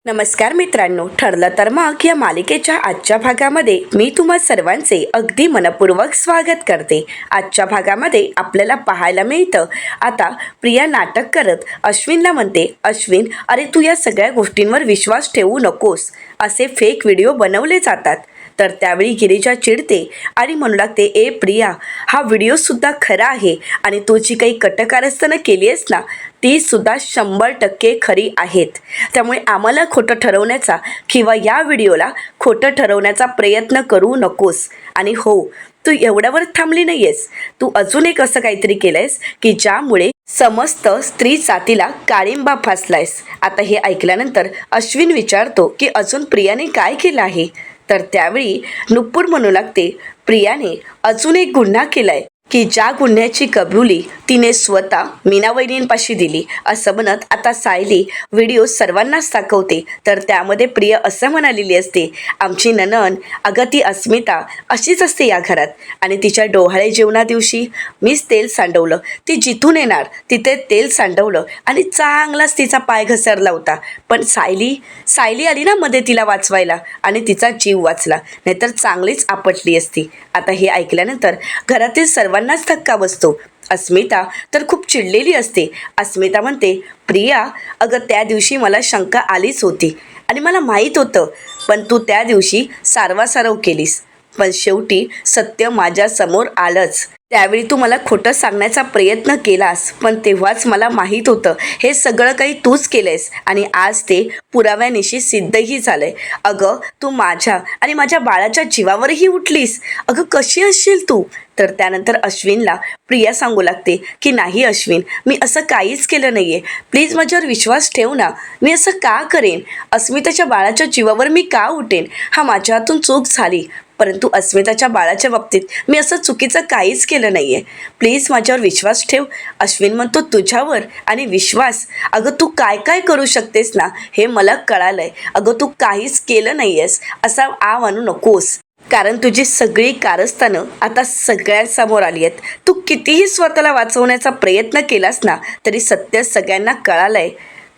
नमस्कार मित्रांनो, ठरलं तर मग या मालिकेच्या आजच्या भागामध्ये मी तुम्हा सर्वांचे अगदी मनपूर्वक स्वागत करते. आजच्या भागामध्ये आपल्याला पाहायला मिळतं, आता प्रिया नाटक करत अश्विनला म्हणते, अश्विन अरे तू या सगळ्या गोष्टींवर विश्वास ठेवू नकोस, असे फेक व्हिडिओ बनवले जातात. तर त्यावेळी गिरिजा चिडते आणि म्हणू लागते, ए प्रिया, हा व्हिडिओसुद्धा खरा आहे आणि तू जी काही कटकारस्थानं केली आहेस ना, ती सुद्धा 100% खरी आहेत. त्यामुळे आम्हाला खोटं ठरवण्याचा किंवा या व्हिडिओला खोटं ठरवण्याचा प्रयत्न करू नकोस. आणि हो, तू एवढ्यावर थांबली नाही आहेस, तू अजून एक असं काहीतरी केलं आहेस की ज्यामुळे समस्त स्त्री जातीला काळिंबा फासलायस. आता हे ऐकल्यानंतर अश्विन विचारतो की अजून प्रियाने काय केलं आहे. तर त्यावेळी नुपूर म्हणू लागते, प्रियाने अजून एक गुन्हा केलाय की ज्या गुन्ह्याची कबुली तिने स्वतः मीना वहिनींपाशी दिली. असं म्हणत आता सायली व्हिडिओ सर्वांनाच दाखवते. तर त्यामध्ये प्रिया असं म्हणालेली असते, आमची नणंद अगं ती अस्मिता अशीच असते या घरात आणि तिच्या डोहाळे जेवणा दिवशी मीच तेल सांडवलं. ती जिथून येणार तिथे तेल सांडवलं आणि चांगलाच तिचा पाय घसरला होता. पण सायली आली ना मध्ये तिला वाचवायला आणि तिचा जीव वाचला, नाहीतर चांगलीच आपटली असती. आता हे ऐकल्यानंतर घरातील सर्वांनाच धक्का बसतो. अस्मिता तर खूप चिडलेली असते. अस्मिता म्हणते, प्रिया अगं त्या दिवशी मला शंका आलीच होती आणि मला माहीत होतं, पण तू त्या दिवशी सारवासारव केलीस. पण शेवटी सत्य माझ्यासमोर आलंच. त्यावेळी तू मला खोटं सांगण्याचा प्रयत्न केलास, पण तेव्हाच मला माहीत होतं हे सगळं काही तूच केलंयस आणि आज ते पुराव्यानिशी सिद्धही झालंय. अगं तू माझ्या आणि माझ्या बाळाच्या जीवावरही उठलीस. अगं कशी असशील तू. तर त्यानंतर अश्विनला प्रिया सांगू लागते की नाही अश्विन, मी असं काहीच केलं नाही आहे. प्लीज माझ्यावर विश्वास ठेव ना. मी असं का करेन? अस्मिताच्या बाळाच्या जीवावर मी का उठेन? हा माझ्या हातून चूक झाली, परंतु अस्मिताच्या बाळाच्या बाबतीत मी असं चुकीचं काहीच केलं नाही आहे. प्लीज माझ्यावर विश्वास ठेव. अश्विन म्हणतो, तुझ्यावर आणि विश्वास? अगं तू काय काय करू शकतेस ना, हे मला कळालं आहे. अगं तू काहीच केलं नाही आहेस असा आव आणू नकोस, कारण तुझी सगळी कारस्थानं आता सगळ्यांसमोर आली आहेत. तू कितीही स्वतःला वाचवण्याचा प्रयत्न केलास ना, तरी सत्य सगळ्यांना कळालं आहे.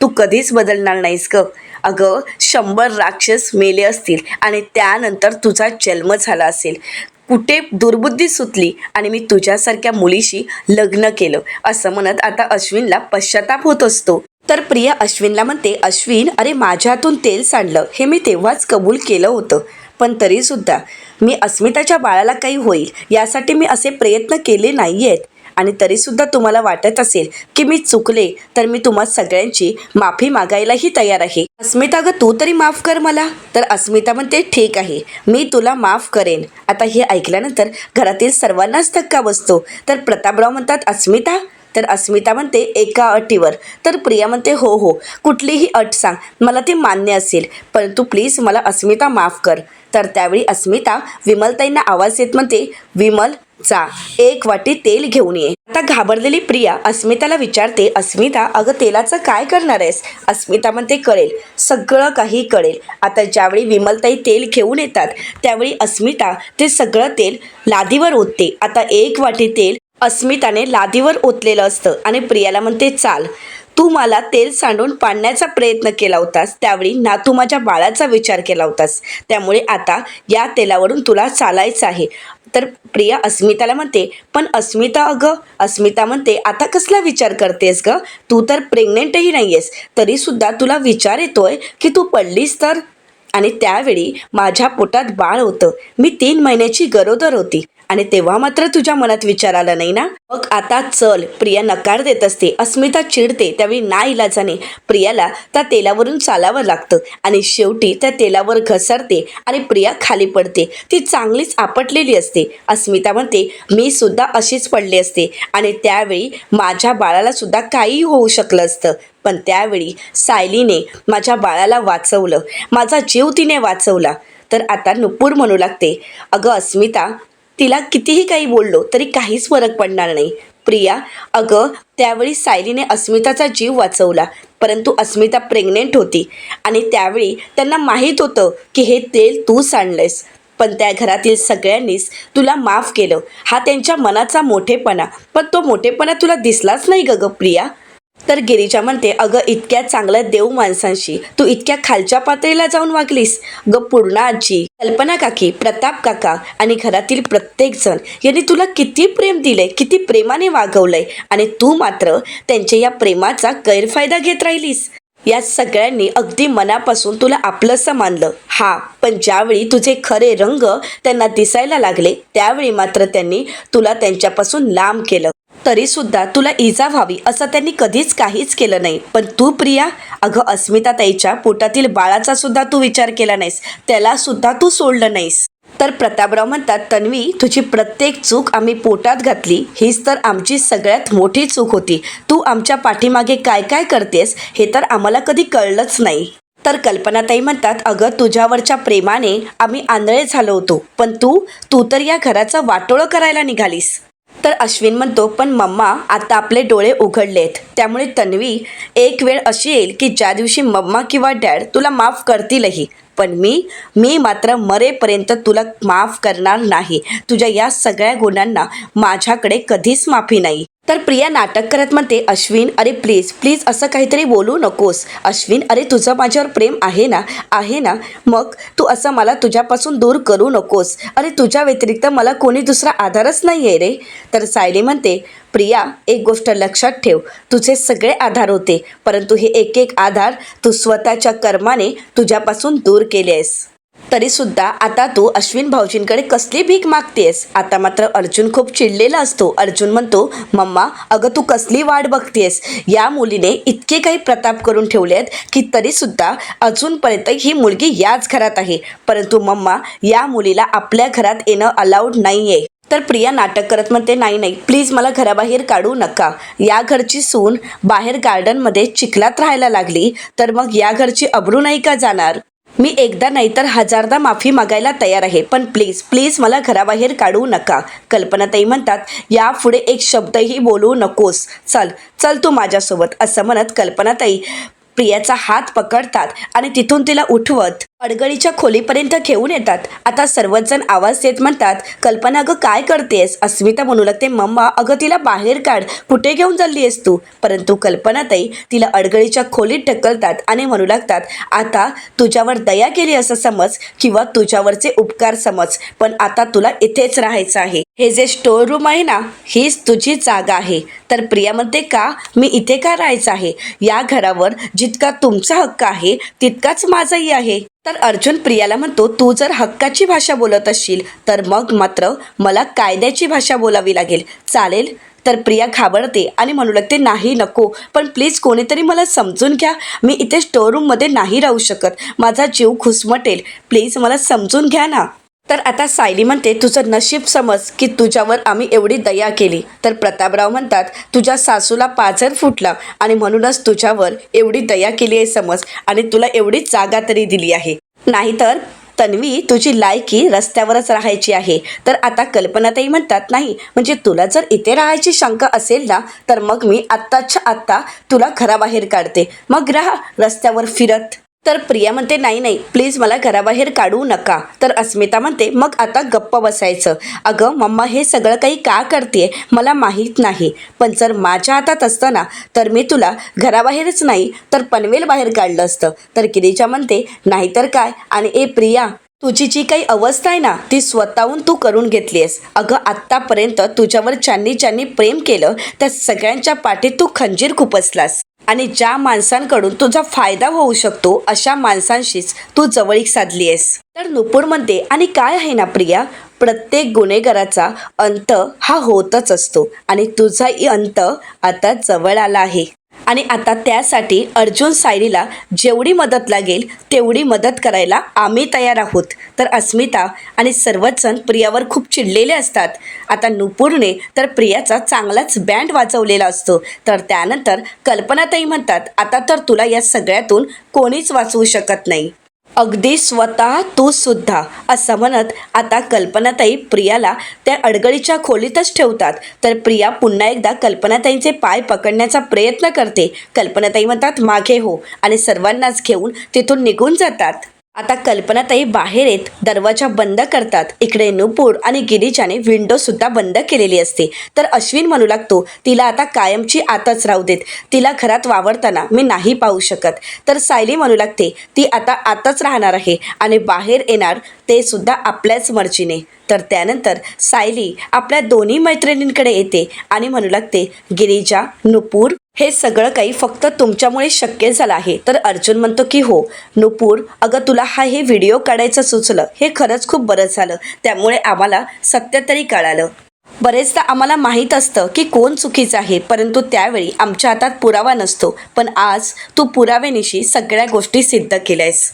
तू कधीच बदलणार नाहीस ग. अगं 100 राक्षस मेले असतील आणि त्यानंतर तुझा जन्म झाला असेल. कुठे दुर्बुद्धी सुचली आणि मी तुझ्यासारख्या मुलीशी लग्न केलं, असं म्हणत आता अश्विनला पश्चाताप होत असतो. तर प्रिया अश्विनला म्हणते, अश्विन अरे माझ्या हातून तेल सांडलं हे मी तेव्हाच कबूल केलं होतं, पण तरीसुद्धा मी अस्मिताच्या बाळाला काही होईल यासाठी मी असे प्रयत्न केले नाही आहेत. आणि तरीसुद्धा तुम्हाला वाटत असेल की मी चुकले, तर मी तुम्हा सगळ्यांची माफी मागायलाही तयार आहे. अस्मिता ग तू तरी माफ कर मला. तर अस्मिता म्हणते, ठीक आहे मी तुला माफ करेन. आता हे ऐकल्यानंतर घरातील सर्वांनाच धक्का बसतो. तर प्रतापराव म्हणतात, अस्मिता? तर अस्मिता म्हणते, एका अटीवर. तर प्रिया म्हणते, हो हो, कुठलीही अट सांग, मला ती मान्य असेल, परंतु प्लीज मला अस्मिता माफ कर. तर त्यावेळी अस्मिता विमलताईंना आवाज येत म्हणते, विमल जा 1 वाटी तेल घेऊन ये. आता घाबरलेली प्रिया अस्मिताला विचारते, अस्मिता अगं तेलाचं काय करणार आहेस? अस्मिता म्हणते, कळेल, सगळं काही कळेल. आता ज्यावेळी विमलताई तेल घेऊन येतात त्यावेळी अस्मिता ते सगळं तेल लादीवर ओतते. आता 1 वाटी तेल अस्मिताने लादीवर ओतलेलं असतं आणि प्रियाला म्हणते, चाल, तू मला तेल सांडून पाडण्याचा प्रयत्न केला होतास, त्यावेळी ना तू माझ्या बाळाचा विचार केला होतास, त्यामुळे आता या तेलावरून तुला चालायचं आहे. तर प्रिया अस्मिताला म्हणते, पण अस्मिता अगं. अस्मिता म्हणते, आता कसला विचार करतेस ग? तू तर प्रेग्नेंटही नाही आहेस, तरीसुद्धा तुला विचार येतोय की तू पडलीस तर? आणि त्यावेळी माझ्या पोटात बाळ होतं, मी 3 महिन्याची गरोदर होती आणि तेव्हा मात्र तुझ्या मनात विचार आला नाही ना? मग आता चल. प्रिया नकार देत असते. अस्मिता चिडते. त्यावेळी नाईलाजाने प्रियाला त्या तेलावरून चालावं लागतं आणि शेवटी त्या तेलावर घसरते आणि प्रिया खाली पडते. ती चांगलीच आपटलेली असते. अस्मिता म्हणते, मी सुद्धा अशीच पडले असते आणि त्यावेळी माझ्या बाळाला सुद्धा काहीही होऊ शकलं असतं, पण त्यावेळी सायलीने माझ्या बाळाला वाचवलं, माझा जीव तिने वाचवला. तर आता नुपूर म्हणू लागते, अगं अस्मिता, तिला कितीही काही बोललो तरी काहीच फरक पडणार नाही. प्रिया अगं त्यावेळी सायलीने अस्मिताचा जीव वाचवला, परंतु अस्मिता प्रेग्नेंट होती आणि त्यावेळी त्यांना माहीत होतं की हे तेल तू सांडलेस, पण त्या घरातील सगळ्यांनीच तुला माफ केलं. हा त्यांच्या मनाचा मोठेपणा, पण तो मोठेपणा तुला दिसलाच नाही ग प्रिया. तर गिरिजा म्हणते, अगं इतक्या चांगल्या देव माणसांशी तू इतक्या खालच्या पातळीला जाऊन वागलीस. पूर्णा आजी, कल्पना काकी, प्रताप काका आणि घरातील प्रत्येक जण यांनी तुला किती प्रेम दिलंय, किती प्रेमाने वागवलंय आणि तू मात्र त्यांच्या या प्रेमाचा गैरफायदा घेत राहिलीस. या सगळ्यांनी अगदी मनापासून तुला आपलंसं मानलं. पण ज्यावेळी तुझे खरे रंग त्यांना दिसायला लागले त्यावेळी मात्र त्यांनी तुला त्यांच्यापासून लांब केलं. तरी सुद्धा तुला इजा व्हावी असं त्यांनी कधीच काहीच केलं नाही. पण तू प्रिया, अगं अस्मिता ताईच्या पोटातील बाळाचा सुद्धा तू विचार केला नाहीस, त्याला सुद्धा तू सोडलं नाहीस. तर प्रतापराव म्हणतात, तन्वी तुझी प्रत्येक चूक आम्ही पोटात घातली, हीच तर आमची सगळ्यात मोठी चूक होती. तू आमच्या पाठीमागे काय काय करतेस हे तर आम्हाला कधी कळलंच नाही. तर कल्पनाताई म्हणतात, अगं तुझ्यावरच्या प्रेमाने आम्ही आंधळे झालो होतो, पण तू तर या घराचं वाटोळं करायला निघालीस. तर अश्विन म्हणतो, पण मम्मा आता आपले डोळे उघडलेत, त्यामुळे तन्वी एक वेळ अशी येईल की ज्या दिवशी मम्मा किंवा डॅड तुला माफ करतीलही, पण मी मात्र मरेपर्यंत तुला माफ करणार नाही. तुझ्या या सगळ्या गुणांना माझ्याकडे कधीच माफी नाही. तर प्रिया नाटक करत म्हणते, अश्विन अरे प्लीज प्लीज असं काहीतरी बोलू नकोस. अश्विन अरे तुझं माझ्यावर प्रेम आहे ना, मग तू असं मला तुझ्यापासून दूर करू नकोस. अरे तुझ्या व्यतिरिक्त मला कोणी दुसरा आधारच नाही आहे रे. तर सायली म्हणते, प्रिया एक गोष्ट लक्षात ठेव, तुझे सगळे आधार होते, परंतु हे एक एक आधार तू स्वतःच्या कर्माने तुझ्यापासून दूर केले आहेस. तरी सुद्धा आता तू अश्विन भाऊजींकडे कसली भीक मागतेस. आता मात्र अर्जुन खूप चिडलेला असतो. अर्जुन म्हणतो, मम्मा अगं तू कसली वाट बघतेस. या मुलीने इतके काही प्रताप करून ठेवले आहेत की तरी सुद्धा अजूनपर्यंत ही मुलगी याच घरात आहे, परंतु मम्मा या मुलीला आपल्या घरात येणं अलाउड नाही आहे. तर प्रिया नाटक करत म्हणते, नाही प्लीज मला घराबाहेर काढू नका. या घरची सून बाहेर गार्डनमध्ये चिखलात राहायला लागली तर मग या घरची अब्रू नाही का जाणार. मी एकदा नाही तर हजारदा माफी मागायला तयार आहे, पण प्लीज प्लीज मला घराबाहेर काढू नका. कल्पनाताई म्हणतात, यापुढे एक शब्दही बोलू नकोस, चल तू माझ्यासोबत. असं म्हणत कल्पनाताई प्रियाचा हात पकडतात आणि तिथून तिला उठवत अडगळीच्या खोलीपर्यंत घेऊन येतात. आता सर्वच जण आवाज देत म्हणतात, कल्पना अगं काय करतेस. अस्मिता म्हणू लागते, मम्मा अगं तिला बाहेर काढ, कुठे घेऊन चालली आहेस तू. परंतु कल्पनाताई तिला अडगळीच्या खोलीत ढकलतात आणि म्हणू लागतात, आता तुझ्यावर दया केली असं समज किंवा तुझ्यावरचे उपकार समज, पण आता तुला इथेच राहायचं आहे. हे जे स्टोर रूम आहे ना, हीच तुझी जागा आहे. तर प्रिया म्हणते, का मी इथे का राहायचं आहे. या घरावर जितका तुमचा हक्क आहे तितकाच माझाही आहे. तर अर्जुन प्रियाला म्हणतो, तू जर हक्काची भाषा बोलत असशील तर मग मात्र मला कायद्याची भाषा बोलावी लागेल, चालेल. तर प्रिया घाबरते आणि म्हणू लागते, नाही नको, पण प्लीज कोणीतरी मला समजून घ्या. मी इथे स्टोर रूममध्ये नाही राहू शकत, माझा जीव घुसमटेल, प्लीज मला समजून घ्या ना. तर आता सायली म्हणते, तुझं नशीब समज की तुझ्यावर आम्ही एवढी दया केली. तर प्रतापराव म्हणतात, तुझ्या सासूला पाझर फुटला आणि म्हणूनच तुझ्यावर एवढी दया केली आहे समज, आणि तुला एवढी जागा तरी दिली आहे. नाहीतर तन्वी तुझी लायकी रस्त्यावरच राहायची आहे. तर आता कल्पनाताई म्हणतात, नाही म्हणजे तुला जर इथे राहायची शंका असेल ना तर मग मी आत्ताच्या आत्ता तुला घराबाहेर काढते, मग राहा रस्त्यावर फिरत. तर प्रिया म्हणते, नाही प्लीज मला घराबाहेर काढू नका. तर अस्मिता म्हणते, मग आता गप्प बसायचं. अगं मम्मा हे सगळं काही का करते मला माहीत नाही, पण जर माझ्या हातात असतं ना तर मी तुला घराबाहेरच नाही तर पनवेल बाहेर काढलं असतं. तर गिरीजा म्हणते, नाहीतर काय. आणि प्रिया तुझी जी काही अवस्था आहे ना ती स्वतःहून तू करून घेतली आहेस. अगं आत्तापर्यंत तुझ्यावर ज्यांनी प्रेम केलं त्या सगळ्यांच्या पाठीत तू खंजीर खुपसलास आणि ज्या माणसांकडून तुझा फायदा होऊ शकतो अशा माणसांशीच तू जवळीक साधली आहेस. तर नुपूर म्हणते, आणि काय आहे ना प्रिया, प्रत्येक गुन्हेगाराचा अंत हा होतच असतो आणि तुझाही अंत आता जवळ आला आहे. आणि आता त्यासाठी अर्जुन सायलीला जेवढी मदत लागेल तेवढी मदत करायला आम्ही तयार आहोत. तर अस्मिता आणि सर्वच जण प्रियावर खूप चिडलेले असतात. आता नुपूरने तर प्रियाचा चांगलाच बँड वाजवलेला असतो. तर त्यानंतर कल्पनाताई म्हणतात, आता तर तुला या सगळ्यातून कोणीच वाचवू शकत नाही, अगदी स्वतः तू सुद्धा. असं म्हणत आता कल्पनाताई प्रियाला त्या अडगळीच्या खोलीतच ठेवतात. तर प्रिया पुन्हा एकदा कल्पनाताईंचे पाय पकडण्याचा प्रयत्न करते. कल्पनाताई म्हणतात, मागे हो, आणि सर्वांनाच घेऊन तिथून निघून जातात. आता कल्पनाताई बाहेर येत दरवाजा बंद करतात. इकडे नुपूर आणि गिरिजाने विंडो सुद्धा बंद केलेली असते. तर अश्विन म्हणू लागतो, तिला आता कायमची आतच राहू देत, तिला घरात वावरताना मी नाही पाहू शकत. तर सायली म्हणू लागते, ती आता आतच राहणार आहे आणि बाहेर येणार ते सुद्धा आपल्याच मर्जीने. तर त्यानंतर सायली आपल्या दोन्ही मैत्रिणींकडे येते आणि म्हणू लागते, गिरिजा, नुपूर, हे सगळं काही फक्त तुमच्यामुळे शक्य झालं आहे. तर अर्जुन म्हणतो की हो नुपूर, अगं तुला हे व्हिडिओ काढायचं सुचलं हे खरंच खूप बरं झालं, त्यामुळे आम्हाला सत्य तरी कळालं. बरेचदा आम्हाला माहीत असतं की कोण चुकीचं आहे, परंतु त्यावेळी आमच्या हातात पुरावा नसतो, पण आज तू पुराव्यानिशी सगळ्या गोष्टी सिद्ध केल्यास.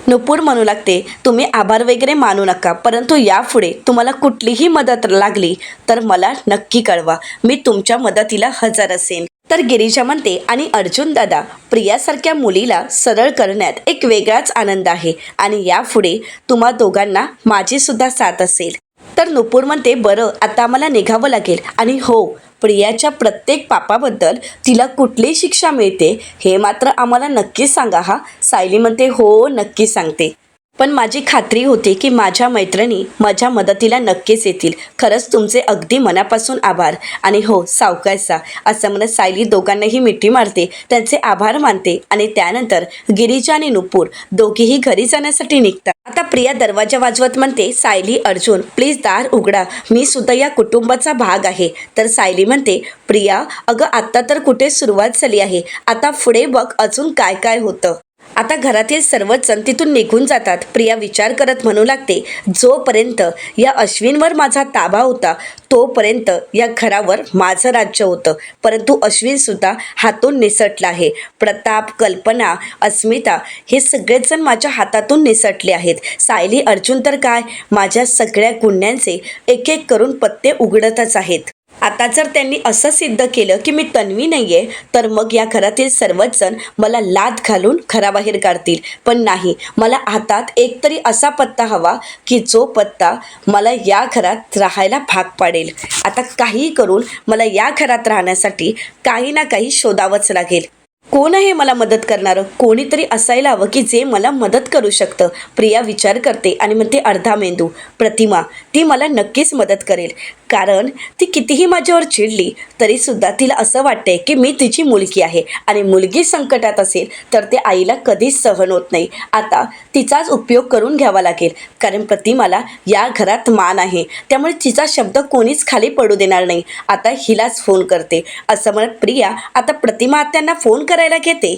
नुपूर म्हणू लागते, तुम्ही आभार वगैरे मानू नका, परंतु यापुढे तुम्हाला कुठलीही मदत लागली तर मला नक्की कळवा, मी तुमच्या मदतीला हजर असेन. तर गिरिजा म्हणते, आणि अर्जुन दादा, प्रियासारख्या मुलीला सरळ करण्यात एक वेगळाच आनंद आहे आणि यापुढे तुम्हा दोघांना माझी सुद्धा साथ असेल. तर नुपूर म्हणते, बरं आता आम्हाला निघावं लागेल आणि हो, प्रियाच्या प्रत्येक पापाबद्दल तिला कुठली शिक्षा मिळते हे मात्र आम्हाला नक्की सांगा हा. सायली म्हणते, हो नक्की सांगते, पण माझी खात्री होती की माझ्या मैत्रिणी माझ्या मदतीला नक्कीच येतील. खरंच तुमचे अगदी मनापासून आभार. आणि हो सावकाशा, असं म्हणत सायली दोघांनाही मिठी मारते, त्यांचे आभार मानते आणि त्यानंतर गिरिजा आणि नुपूर दोघेही घरी जाण्यासाठी निघतात. आता प्रिया दरवाजा वाजवत म्हणते, सायली, अर्जुन, प्लीज दार उघडा, मी सुद्धा या कुटुंबाचा भाग आहे. तर सायली म्हणते, प्रिया, अगं आत्ता तर कुठे सुरुवात झाली आहे, आता पुढे बघ अजून काय काय होतं. आता घरातील सर्वच जण तिथून निघून जातात. प्रिया विचार करत म्हणू लागते, जोपर्यंत या अश्विनवर माझा ताबा होता तोपर्यंत या घरावर माझं राज्य होतं, परंतु अश्विन सुद्धा हातून निसटला आहे. प्रताप, कल्पना, अस्मिता हे सगळेच जण माझ्या हातातून निसटले आहेत. सायली, अर्जुन तर काय, माझ्या सगळ्या गुन्ह्यांचे एक एक करून पत्ते उघडतच आहेत. आता जर त्यांनी असं सिद्ध केलं की मी तन्वी नाही आहे, तर मग या घरातील सर्वच जण मला लाथ घालून घराबाहेर काढतील. पण नाही, मला हातात एकतरी असा पत्ता हवा की जो पत्ता मला या घरात राहायला भाग पाडेल. आता काही करून मला या घरात राहण्यासाठी काही ना काही शोधावंच लागेल. कोण आहे मला मदत करणारं? कोणीतरी असायला हवं की जे मला मदत करू शकतं. प्रिया विचार करते आणि म्हणते, अर्धा मेंदू, प्रतिमा, ती मला नक्कीच मदत करेल. कारण ती कितीही माझ्यावर चिडली तरीसुद्धा तिला असं वाटते की मी तिची मुलगी आहे आणि मुलगी संकटात असेल तर ते आईला कधीच सहन होत नाही. आता तिचाच उपयोग करून घ्यावा लागेल, कारण प्रतिमाला या घरात मान आहे, त्यामुळे तिचा शब्द कोणीच खाली पडू देणार नाही. आता हिलाच फोन करते, असं म्हणत प्रिया आता प्रतिमा आत्यांना फोन करायला घेते.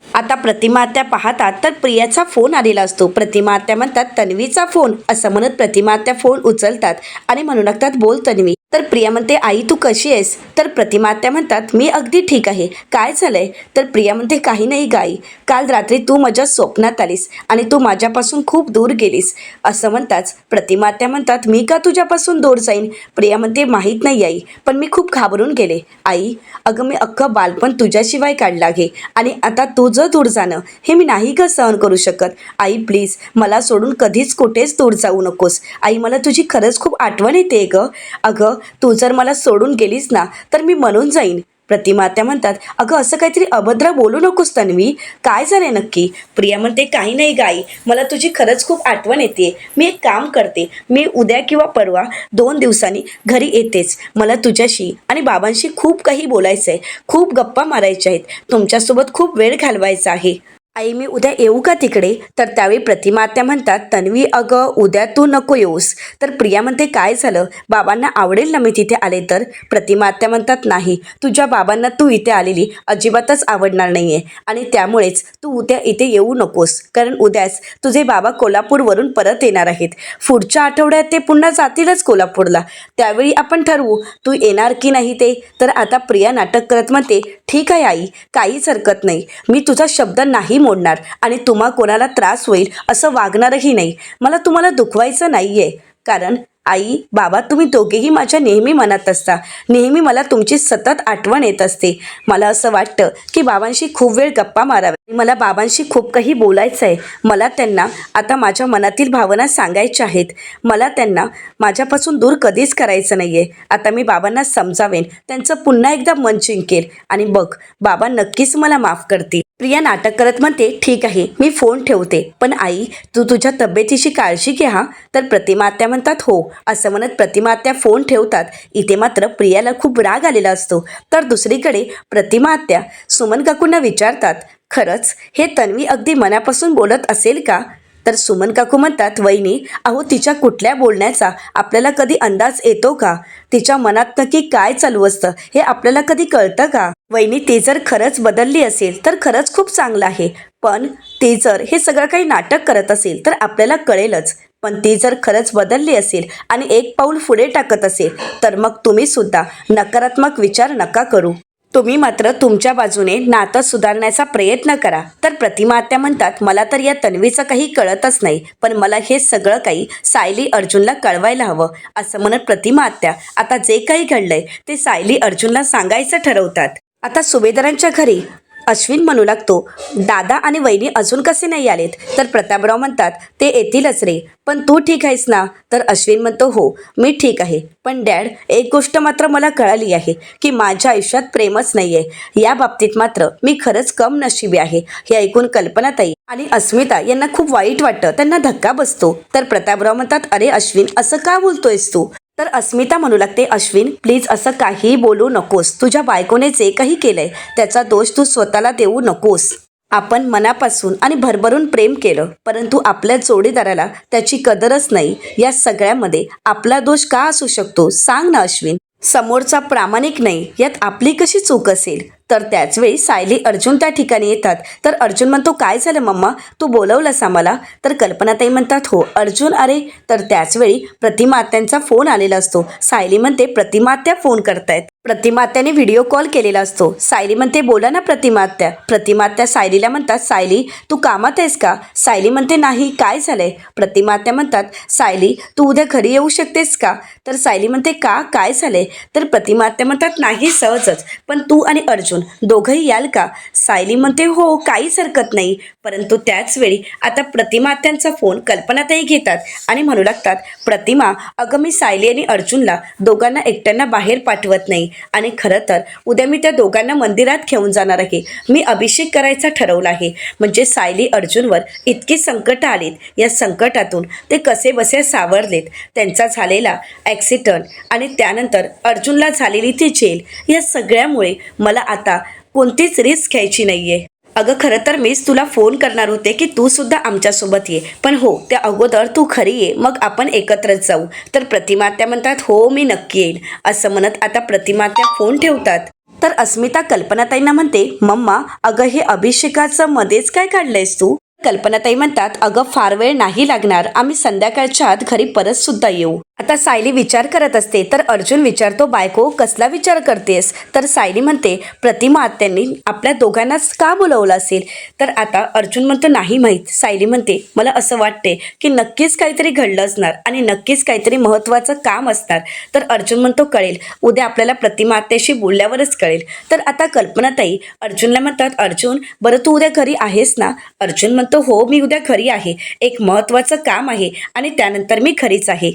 आता प्रतिमा आत्या पाहतात तर प्रियाचा फोन आलेला असतो. प्रतिमा आत्या म्हणतात, तन्वीचा फोन, असं म्हणत प्रतिमा आत्या फोन उचलतात आणि म्हणू लागतात, बोल तन्वी. तर प्रिया म्हणते, आई तू कशी आहेस? तर प्रतिमा आत्या म्हणतात, मी अगदी ठीक आहे, काय झालंय? तर प्रिया म्हणते, काही नाही गाई, काल रात्री तू माझ्या स्वप्नात आलीस आणि तू माझ्यापासून खूप दूर गेलीस. असं म्हणताच प्रतिमा आत्या म्हणतात, मी का तुझ्यापासून दूर जाईन? प्रिया म्हणते, माहीत नाही आई, पण मी खूप घाबरून गेले. आई, अगं मी अख्खं बालपण तुझ्याशिवाय काढलं आहे आणि आता तुझं दूर जाणं हे मी नाही का सहन करू शकत. आई प्लीज, मला सोडून कधीच कुठेच दूर जाऊ नकोस. आई, मला तुझी खरंच खूप आठवण येते गं. अगं तू जर मला सोडून गेलीस ना तर मी म्हणून जाईन. प्रतिमा त्या म्हणतात, अगं असं काहीतरी अभद्र बोलू नकोस तन्वी, काय झालंय नक्की? प्रिया म्हणते, काही नाही गाई, मला तुझी खरंच खूप आठवण येते. मी एक काम करते, मी उद्या किंवा परवा 2 दिवसांनी घरी येतेच. मला तुझ्याशी आणि बाबांशी खूप काही बोलायचं आहे, खूप गप्पा मारायच्या आहेत, तुमच्यासोबत खूप वेळ घालवायचा आहे. आई, मी उद्या येऊ का तिकडे? तर त्यावेळी प्रतिमा आत्या म्हणतात, तन्वी अगं उद्या तू नको येऊस. तर प्रिया म्हणते, काय झालं? बाबांना आवडेल ना मी तिथे आले तर? प्रतिमा आत्या म्हणतात, नाही, तुझ्या बाबांना तू इथे आलेली अजिबातच आवडणार नाही आहे आणि त्यामुळेच तू उद्या इथे येऊ नकोस, कारण उद्याच तुझे बाबा कोल्हापूरवरून परत येणार आहेत. पुढच्या आठवड्यात ते पुन्हा जातीलच कोल्हापूरला, त्यावेळी आपण ठरवू तू येणार की नाही ते. तर आता प्रिया नाटक करत म्हणते, ठीक आहे आई, काहीच हरकत नाही, मी तुझा शब्द नाही मोडणार आणि तुम्हा कोणाला त्रास होईल असं वागणारही नाही. मला तुम्हाला दुखवायचं नाही आहे, कारण आई, बाबा, तुम्ही दोघेही माझ्या नेहमी मनात असता, नेहमी मला तुमची सतत आठवण येत असते. मला असं वाटतं की बाबांशी खूप वेळ गप्पा माराव्या, मला बाबांशी खूप काही बोलायचं आहे. मला त्यांना आता माझ्या मनातील भावना सांगायच्या आहेत. मला त्यांना माझ्यापासून दूर कधीच करायचं नाही आहे. आता मी बाबांना समजावेन, त्यांचं पुन्हा एकदा मन जिंकेल आणि बघ, बाबा नक्कीच मला माफ करतील. प्रिया नाटक करत म्हणते, ठीक आहे मी फोन ठेवते, पण आई तू तुझ्या तब्येतीची काळजी घे हा. तर प्रतिमा आत्या म्हणतात हो. असं म्हणत प्रतिमा आत्या फोन ठेवतात. इथे मात्र प्रियाला खूप राग आलेला असतो. तर दुसरीकडे प्रतिमा आत्या सुमन काकूंना विचारतात, खरंच हे तन्वी अगदी मनापासून बोलत असेल का? तर सुमन काकू म्हणतात, वहिनी अहो तिच्या कुठल्या बोलण्याचा आपल्याला कधी अंदाज येतो का? तिच्या मनात नक्की काय चालू असतं हे आपल्याला कधी कळतं का? वहिनी ती जर खरंच बदलली असेल तर खरंच खूप चांगलं आहे, पण ती जर हे सगळं काही नाटक करत असेल तर आपल्याला कळेलच. पण ती जर खरंच बदलली असेल आणि एक पाऊल पुढे टाकत असेल तर मग तुम्ही सुद्धा नकारात्मक विचार नका करू. तुम्ही मात्र तुमच्या बाजूने नातं सुधारण्याचा प्रयत्न करा. तर प्रतिमा आत्या म्हणतात, मला तर या तन्वीचं काही कळतच नाही, पण मला हे सगळं काही सायली अर्जुनला कळवायला हवं. असं म्हणत प्रतिमा आत्या आता जे काही घडलंय ते सायली अर्जुनला सांगायचं ठरवतात. आता सुभेदारांच्या घरी अश्विन म्हणू लागतो, दादा आणि वहिनी अजून कसे नाही आलेत? तर प्रतापराव म्हणतात, ते येतीलच रे, पण तू ठीक आहेस ना? तर अश्विन म्हणतो, हो मी ठीक आहे, पण डॅड एक गोष्ट मात्र मला कळाली आहे की माझ्या आयुष्यात प्रेमच नाही आहे. या बाबतीत मात्र मी खरंच कम नशिबी आहे. हे ऐकून कल्पनाताई आणि अस्मिता यांना खूप वाईट वाटतं, त्यांना धक्का बसतो. तर प्रतापराव म्हणतात, अरे अश्विन असं का बोलतोयस तू? तर अस्मिता म्हणू लागते, अश्विन प्लीज असं काहीही बोलू नकोस. तुझ्या बायकोने जे काही केलंय त्याचा दोष तू स्वतःला देऊ नकोस. आपण मनापासून आणि भरभरून प्रेम केलं, परंतु आपल्या जोडीदाराला त्याची कदरच नाही. या सगळ्यामध्ये आपला दोष का असू शकतो सांग ना अश्विन? समोरचा प्रामाणिक नाही यात आपली कशी चूक असेल? तर त्याचवेळी सायली अर्जुन त्या ठिकाणी येतात. तर अर्जुन म्हणतो, काय झालं मम्मा, तू बोलवलंस आम्हाला? तर कल्पनाताई म्हणतात, हो अर्जुन अरे. तर त्याचवेळी प्रतिमा आत्यांचा फोन आलेला असतो. सायली म्हणते, प्रतिमा आत्या फोन करतायत. प्रतिमा आत्याने व्हिडिओ कॉल केलेला असतो. सायली म्हणते, बोला ना प्रतिमा आत्या. प्रतिमा आत्या सायलीला म्हणतात, सायली तू कामात आहेस का? सायली म्हणते, नाही काय झालंय? प्रतिमा आत्या म्हणतात, सायली तू उद्या घरी येऊ शकतेस का? तर सायली म्हणते, का काय झालंय? तर प्रतिमा आत्या म्हणतात, नाही सहजच, पण तू आणि अर्जुन दोघंही याल का? सायली म्हणते, हो काहीच हरकत नाही. परंतु त्याच वेळी आता प्रतिमा आत्यांचा फोन कल्पनाताई घेतात आणि म्हणू लागतात, प्रतिमा अगं मी सायली आणि अर्जुनला दोघांना एकट्यांना बाहेर पाठवत नाही, आणि खरं तर उद्या मी त्या दोघांना मंदिरात घेऊन जाणार आहे. मी अभिषेक करायचा ठरवला आहे. म्हणजे सायली अर्जुनवर इतकी संकट आलीत, या संकटातून ते कसे बसे सावरलेत. त्यांचा झालेला ॲक्सिडंट आणि त्यानंतर अर्जुनला झालेली ती जेल, या सगळ्यामुळे मला आता कोणतीच रिस्क घ्यायची नाहीये. अगं खरं तर मीच तुला फोन करणार होते की तू सुद्धा आमच्यासोबत ये, पण हो त्या अगोदर तू खरी ये, मग आपण एकत्रच जाऊ. तर प्रतिमा आत्या म्हणतात, हो मी नक्की येईन. असं म्हणत आता प्रतिमा आत्या फोन ठेवतात. तर अस्मिता कल्पनाताईंना म्हणते, मम्मा अगं हे अभिषेकाचं मध्येच काय काढलंयस तू? कल्पनाताई म्हणतात, अगं फार वेळ नाही लागणार, आम्ही संध्याकाळच्या आत घरी परत सुद्धा येऊ. आता सायली विचार करत असते. तर अर्जुन विचारतो, बायको कसला विचार करतेस? तर सायली म्हणते, प्रतिमा आत्यांनी आपल्या दोघांनाच का बोलवलं असेल? तर आता अर्जुन म्हणतो, नाही माहीत. सायली म्हणते, मला असं वाटते की नक्कीच काहीतरी घडलं असणार आणि नक्कीच काहीतरी महत्त्वाचं काम असणार. तर अर्जुन म्हणतो, कळेल उद्या आपल्याला प्रतिमा आत्याशी बोलल्यावरच कळेल. तर आता कल्पनाताई अर्जुनला म्हणतात, अर्जुन बरं तू उद्या घरी आहेस ना? अर्जुन म्हणतो, हो मी उद्या घरी आहे, एक महत्त्वाचं काम आहे आणि त्यानंतर मी घरीच आहे,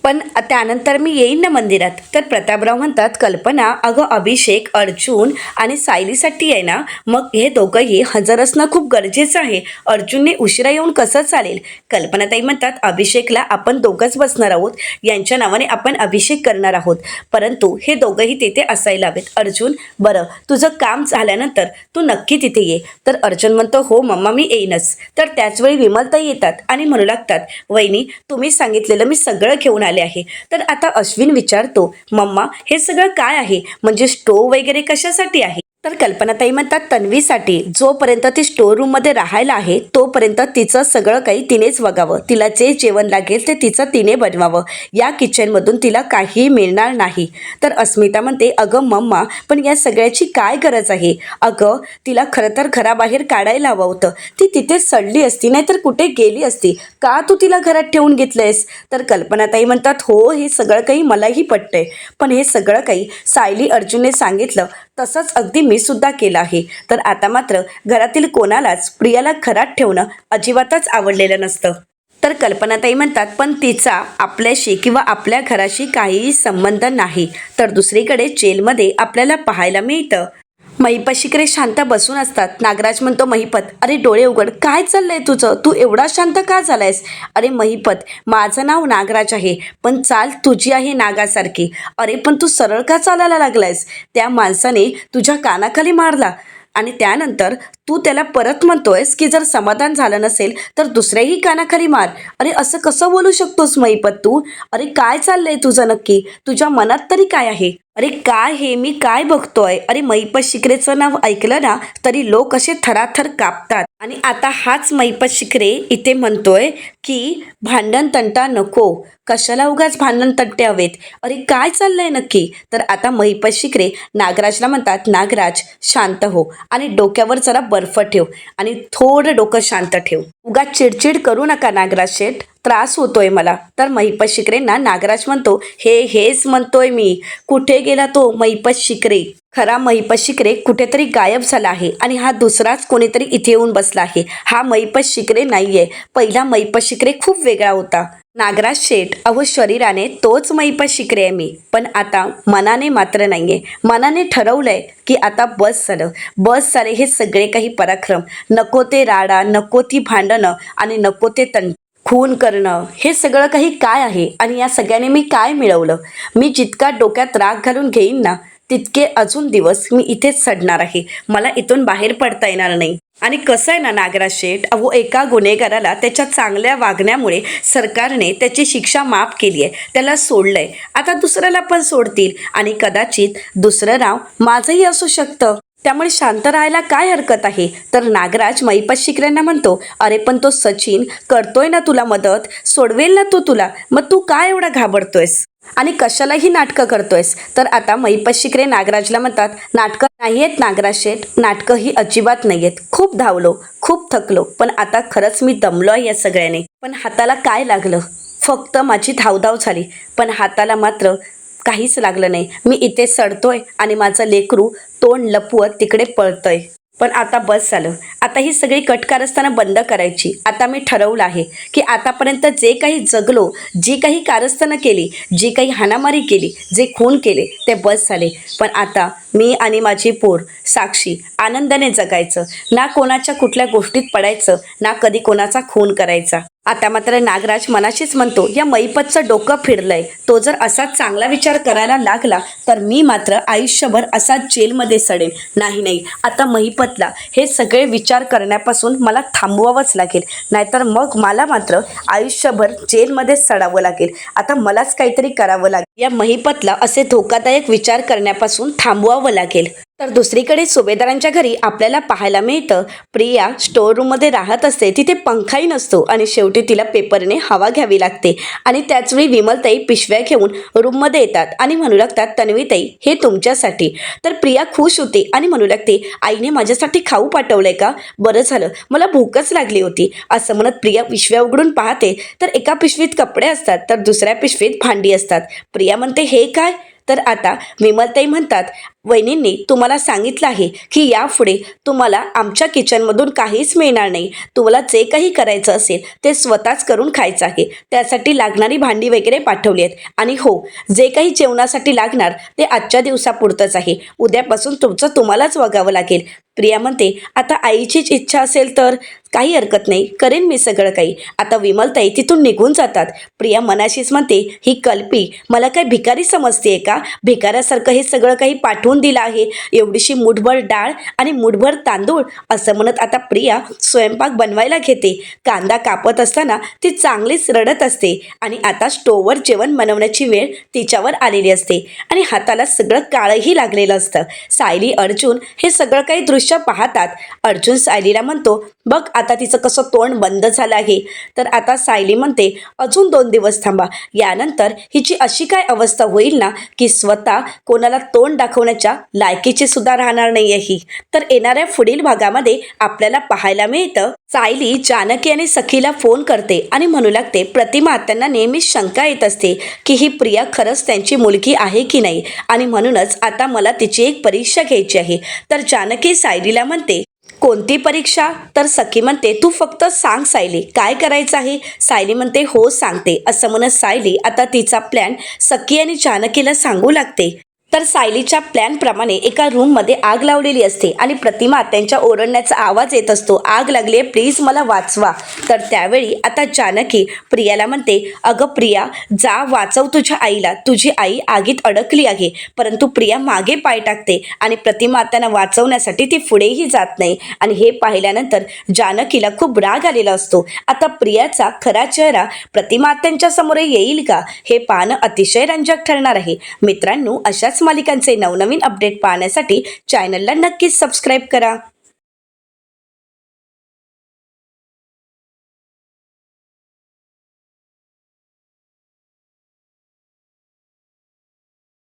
पण त्यानंतर मी येईन ना मंदिरात. तर प्रतापराव म्हणतात, कल्पना अगं अभिषेक अर्जुन आणि सायलीसाठी आहे ना, मग हे दोघंही हजर असणं खूप गरजेचं आहे. अर्जुनने उशिरा येऊन कसं चालेल? कल्पनाताई म्हणतात, अभिषेकला आपण दोघंच बसणार आहोत, यांच्या नावाने आपण अभिषेक करणार आहोत, परंतु हे दोघंही तिथे असायला हवेत. अर्जुन बरं तुझं काम झाल्यानंतर तू नक्की तिथे ये. तर अर्जुन म्हणतो, हो मम्मा मी येईनच. तर त्याचवेळी विमलताई येतात आणि म्हणू लागतात, वहिनी तुम्ही सांगितलेलं मी सगळं घेऊन आहे. तर आता अश्विन विचारतो, मम्मा हे सगळं काय आहे? म्हणजे स्टोव वगैरे कशासाठी आहे? तर कल्पनाताई म्हणतात, तन्वीसाठी. जोपर्यंत ती स्टोर रूममध्ये राहायला आहे तोपर्यंत तिचं सगळं काही तिनेच बघावं, तिला जे जेवण लागेल ते तिचं तिने बनवावं, या किचनमधून तिला काही मिळणार नाही. तर अस्मिता म्हणते, अगं मम्मा पण या सगळ्याची काय गरज आहे? अगं तिला खरं तर घराबाहेर काढायला हवं होतं, ती तिथेच सडली असती, नाहीतर कुठे गेली असती, का तू तिला घरात ठेवून घेतलंयस? तर कल्पनाताई म्हणतात, हो हे सगळं काही मलाही पटतंय, पण हे सगळं काही सायली अर्जुनने सांगितलं तसंच अगदी मी सुद्धा केलं आहे. तर आता मात्र घरातील कोणालाच प्रियाला घरात ठेवणं अजिबातच आवडलेलं नसतं. तर कल्पनाताई म्हणतात, पण तिचा आपल्याशी किंवा आपल्या घराशी काहीही संबंध नाही. तर दुसरीकडे जेलमध्ये आपल्याला पाहायला मिळतं महिपाशीकडे शांत बसून असतात. नागराज म्हणतो, महिपत अरे डोळे उघड, काय चाललंय तुझं? तू एवढा शांत का झालायस? अरे महिपत, माझं नाव नागराज आहे, पण चाल तुझी आहे नागासारखी. अरे पण तू सरळ का चालायला लागलायस? त्या माणसाने तुझ्या कानाखाली मारला आणि त्यानंतर तू त्याला परत म्हणतोयस की जर समाधान झालं नसेल तर दुसऱ्याही कानाखाली मार. अरे असं कसं बोलू शकतोस महिपत तू? अरे काय चाललंय तुझं नक्की? तुझ्या मनात तरी काय आहे? अरे काय हे मी काय बघतोय? अरे महिपत शिकरेचं नाव ऐकलं ना तरी लोक असे थराथर कापतात. आणि आता हाच महिपत शिकरे इथे म्हणतोय की भांडण तंटा नको, कशाला उगाच भांडण तंटे हवेत. अरे काय चाललंय नक्की? तर आता महिपत शिकरे नागराजला म्हणतात, नागराज शांत हो आणि डोक्यावर जरा बर्फ ठेव आणि थोडं डोकं शांत ठेव. उगाच चिडचिड करू नका नागराज शेठ, त्रास होतोय मला. तर महिपत शिकरेंना नागराज म्हणतो, हेच म्हणतोय मी. कुठे गेला तो महिपत शिकरे? खरा महिपत शिकरे कुठेतरी गायब झाला आहे आणि हा दुसराच कोणीतरी इथे येऊन बसला आहे. हा महिपत शिकरे नाहीये. पहिला महिपत शिकरे खूप वेगळा होता. नागराज शेठ, अहो शरीराने तोच महिपत शिकरे आहे मी, पण आता मनाने मात्र नाहीये. मनाने ठरवलंय की आता बस झाले हे सगळे काही पराक्रम. नको ते राडा, नको ती भांडणं आणि नको ते खून करणं, हे सगळं काही काय आहे आणि या सगळ्याने मी काय मिळवलं? मी जितका डोक्यात राग घालून घेईन ना तितके अजून दिवस मी इथेच सडणार आहे. मला इथून बाहेर पडता येणार नाही. आणि कसं आहे ना नागराज शेठ, अहो एका गुन्हेगाराला त्याच्या चांगल्या वागण्यामुळे सरकारने त्याची शिक्षा माफ केली आहे, त्याला सोडलंय. आता दुसऱ्याला पण सोडतील आणि कदाचित दुसरं नाव माझंही असू शकतं. त्यामुळे शांत राहायला काय हरकत आहे? तर नागराज महिपत शिकरेंना म्हणतो, अरे पण तो सचिन करतोय ना तुला मदत, सोडवेल ना तो तुला, मग तू काय एवढा घाबरतोयस आणि कशालाही नाटकं करतोयस? तर आता महिपत शिकरे नागराजला म्हणतात, नाटकं नाही आहेत नागराज शेठ, नाटकं ही अजिबात नाही आहेत. खूप धावलो, खूप थकलो, पण आता खरंच मी दमलो आहे या सगळ्याने. पण हाताला काय लागलं? फक्त माझी धावधाव झाली, पण हाताला मात्र काहीच लागलं नाही. मी इथे सडतोय आणि माझं लेकरू तोंड लपवत तिकडे पळतंय. पण आता बस झालं. आता ही सगळी कटकारस्थानं बंद करायची. आता मी ठरवलं आहे की आतापर्यंत जे काही जगलो, जी काही कारस्थानं केली, जी काही हाणामारी केली, जे खून केले ते बस झाले. पण आता मी आणि माझी पोर साक्षी आनंदाने जगायचं, ना कोणाच्या कुठल्या गोष्टीत पडायचं, ना कधी कोणाचा खून करायचा. आता मात्र नागराज मनाशीच म्हणतो, या महिपतचं डोकं फिरलंय. तो जर असाच चांगला विचार करायला लागला तर मी मात्र आयुष्यभर असाच जेलमध्ये सडेन. नाही, आता महिपतला हे सगळे विचार करण्यापासून मला थांबवावंच लागेल, नाहीतर मग मला मात्र आयुष्यभर जेलमध्ये सडावं लागेल. आता मलाच काहीतरी करावं लागेल. या महिपतला असे धोकादायक विचार करण्यापासून थांबवावं लागेल. तर दुसरीकडे सुभेदारांच्या घरी आपल्याला पाहायला मिळतं, प्रिया स्टोअर रूममध्ये राहत असते. तिथे पंखाही नसतो आणि शेवटी तिला पेपरने हवा घ्यावी लागते. आणि त्याचवेळी विमलताई पिशव्या घेऊन रूममध्ये येतात आणि म्हणू लागतात, तन्वीताई हे तुमच्यासाठी. तर प्रिया खुश होते आणि म्हणू लागते, आईने माझ्यासाठी खाऊ पाठवलंय का? बरं झालं, मला भूकच लागली होती. असं म्हणत प्रिया पिशव्या उघडून पाहते तर एका पिशवीत कपडे असतात तर दुसऱ्या पिशवीत भांडी असतात. प्रिया म्हणते, हे काय? तर आता विमलताई म्हणतात, वहिनींनी तुम्हाला सांगितलं आहे की यापुढे तुम्हाला आमच्या किचनमधून काहीच मिळणार नाही. तुम्हाला जे काही करायचं असेल ते स्वतःच करून खायचं आहे. त्यासाठी लागणारी भांडी वगैरे पाठवली आहेत. आणि हो, जे काही जेवणासाठी लागणार ते आजच्या दिवसापुरतंच आहे. उद्यापासून तुमचं तुम्हालाच बघावं लागेल. प्रिया म्हणते, आता आईचीच इच्छा असेल तर काही हरकत नाही, करेन मी सगळं काही. आता विमलताई तिथून निघून जातात. प्रिया मनाशीच म्हणते, ही कल्पी मला काय भिकारी समजते का? भिकाऱ्यासारखं हे सगळं काही पाठवून दिलं आहे. एवढीशी मुठभर डाळ आणि मुठभर तांदूळ. असं म्हणत आता प्रिया स्वयंपाक बनवायला घेते. कांदा कापत असताना ती चांगलीच रडत असते आणि आता स्टोववर जेवण बनवण्याची वेळ तिच्यावर आलेली असते आणि हाताला सगळं काळंही लागलेलं असतं. सायली अर्जुन हे सगळं काही दृश्य पाहतात. अर्जुन सायलीला म्हणतो, बघ आता तिचं कसं तोंड बंद झालं आहे. तर आता सायली म्हणते, अजून 2 दिवस थांबा, यानंतर हिची अशी काय अवस्था होईल ना की स्वतः कोणाला तोंड दाखवण्याच्या लायकीची सुद्धा राहणार नाही ही. तर येणाऱ्या पुढील भागामध्ये आपल्याला पाहायला मिळतं, सायली जानकी आणि सखीला फोन करते आणि म्हणू लागते, प्रतिमा त्यांना नेहमीच शंका येत असते की ही प्रिया खरंच त्यांची मुलगी आहे की नाही आणि म्हणूनच आता मला तिची एक परीक्षा घ्यायची आहे. तर जानकी सायलीला म्हणते, कोणती परीक्षा? तर सखी म्हणते, तू फक्त सांग सायली, काय करायचं आहे? सायली म्हणते, हो सांगते. असं म्हणत सायली आता तिचा प्लॅन सखी आणि जानकीला सांगू लागते. तर सायलीच्या प्लॅनप्रमाणे एका रूममध्ये आग लावलेली असते आणि प्रतिमा त्यांच्या ओरडण्याचा आवाज येत असतो, आग लागली आहे, प्लीज मला वाचवा. तर त्यावेळी आता जानकी प्रियाला म्हणते, अगं प्रिया, जा वाचव तुझ्या आईला, तुझी आई आगीत अडकली आहे. परंतु प्रिया मागे पाय टाकते आणि प्रतिमा त्यांना वाचवण्यासाठी ती पुढेही जात नाही. आणि हे पाहिल्यानंतर जानकीला खूप राग आलेला असतो. आता प्रियाचा खरा चेहरा प्रतिमा त्यांच्या समोर येईल का, हे पाहणं अतिशय रंजक ठरणार आहे. मित्रांनो, अशाच मालिकांचे नवनवीन अपडेट पाहण्यासाठी चॅनलला नक्कीच सबस्क्राईब करा.